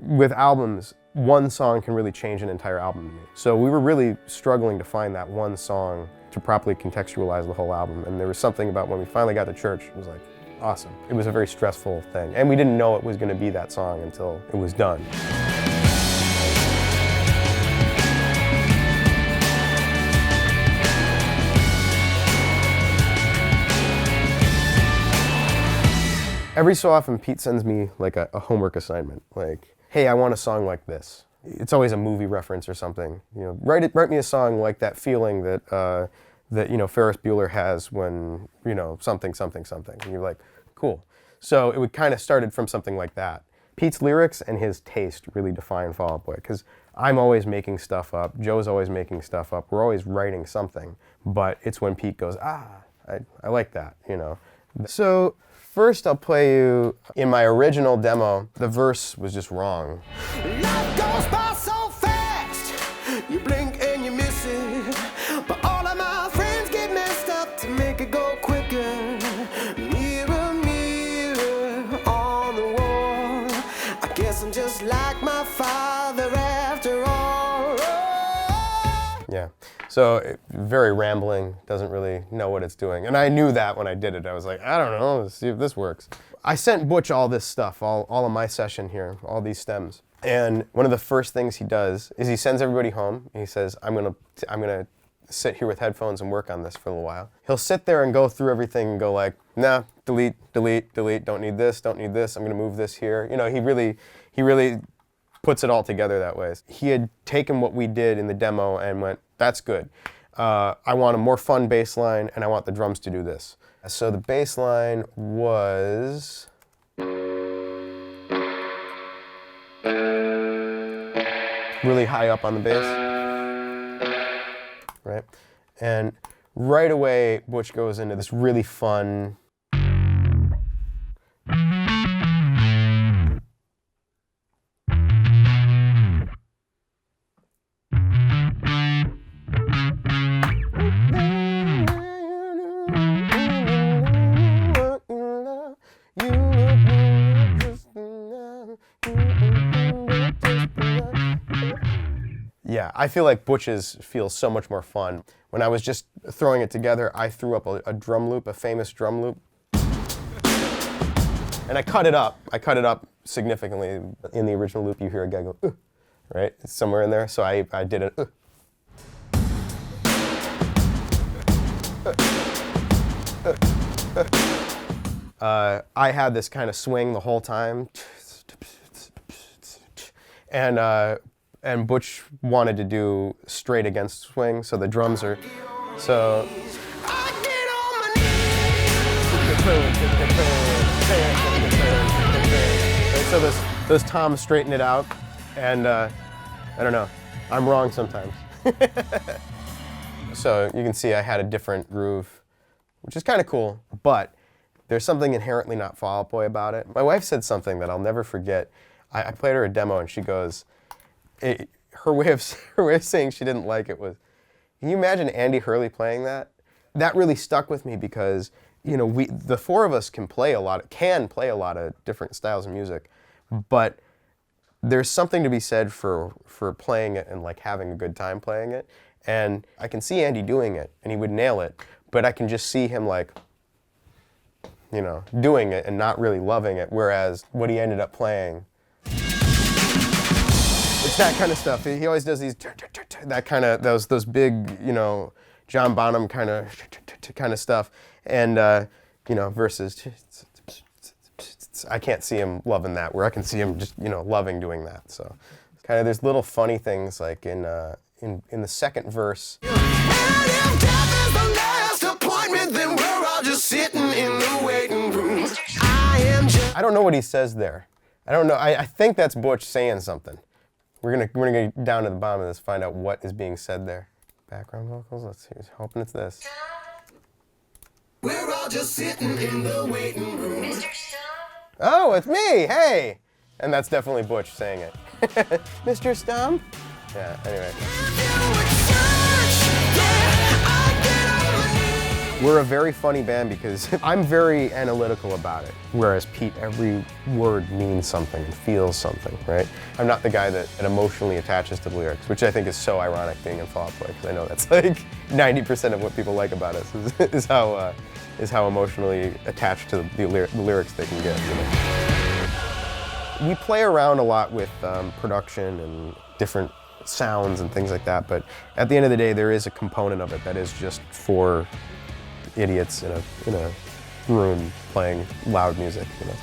with albums, one song can really change an entire album to me. So we were really struggling to find that one song to properly contextualize the whole album. And there was something about when we finally got to church, it was like, awesome. It was a very stressful thing. And we didn't know it was going to be that song until it was done. Every so often, Pete sends me like a homework assignment, like, hey, I want a song like this. It's always a movie reference or something. You know, write me a song like that feeling that Ferris Bueller has when, something. And you're like, cool. So it would kind of started from something like that. Pete's lyrics and his taste really define Fall Out Boy, because I'm always making stuff up, Joe's always making stuff up, we're always writing something, but it's when Pete goes, I like that, So first I'll play you, in my original demo, the verse was just wrong. Life goes by so fast, you blink and you miss it, but all of my friends get messed up to make it go quicker. Mirror, mirror on the wall, I guess I'm just like my father after all. Yeah. So very rambling, doesn't really know what it's doing. And I knew that when I did it. I was like, I don't know, let's see if this works. I sent Butch all this stuff, all of my session here, all these stems. And one of the first things he does is he sends everybody home. And he says, I'm gonna sit here with headphones and work on this for a little while. He'll sit there and go through everything and go like, nah, delete, don't need this, I'm gonna move this here. He really puts it all together that way. He had taken what we did in the demo and went, that's good. I want a more fun bass line, and I want the drums to do this. So the bass line was... really high up on the bass, right? And right away, Butch goes into this really fun... Yeah, I feel like Butch's feels so much more fun. When I was just throwing it together, I threw up a drum loop, a famous drum loop. And I cut it up. I cut it up significantly. In the original loop, you hear a guy go, right? It's somewhere in there. So I did an, I had this kind of swing the whole time. And Butch wanted to do straight against swing, so the drums are, so. So those toms straighten it out, and I don't know, I'm wrong sometimes. So you can see I had a different groove, which is kind of cool, but there's something inherently not Fall Out Boy about it. My wife said something that I'll never forget. I played her a demo and she goes, her way of saying she didn't like it was, can you imagine Andy Hurley playing that? That really stuck with me because, the four of us can play a lot of different styles of music, but there's something to be said for playing it and like having a good time playing it. And I can see Andy doing it and he would nail it, but I can just see him like, doing it and not really loving it, whereas what he ended up playing, it's that kind of stuff. He always does these, that kind of, those big, John Bonham kind of stuff. And, versus, I can't see him loving that, where I can see him just, loving doing that. So kind of, there's little funny things like in the second verse. I don't know what he says there. I don't know. I think that's Butch saying something. We're gonna go down to the bottom of this, find out what is being said there. Background vocals. Let's see. Hoping it's this. We're all just sitting in the waiting room. Mr. Stump? Oh, it's me. Hey. And that's definitely Butch saying it. Mr. Stump? Yeah. Anyway. We're a very funny band because I'm very analytical about it, whereas Pete, every word means something and feels something, right? I'm not the guy that emotionally attaches to the lyrics, which I think is so ironic being in Fall Out Boy, because I know that's like 90% of what people like about us is how emotionally attached to the lyrics they can get. You know? We play around a lot with production and different sounds and things like that, but at the end of the day, there is a component of it that is just for idiots in a room playing loud music, you know.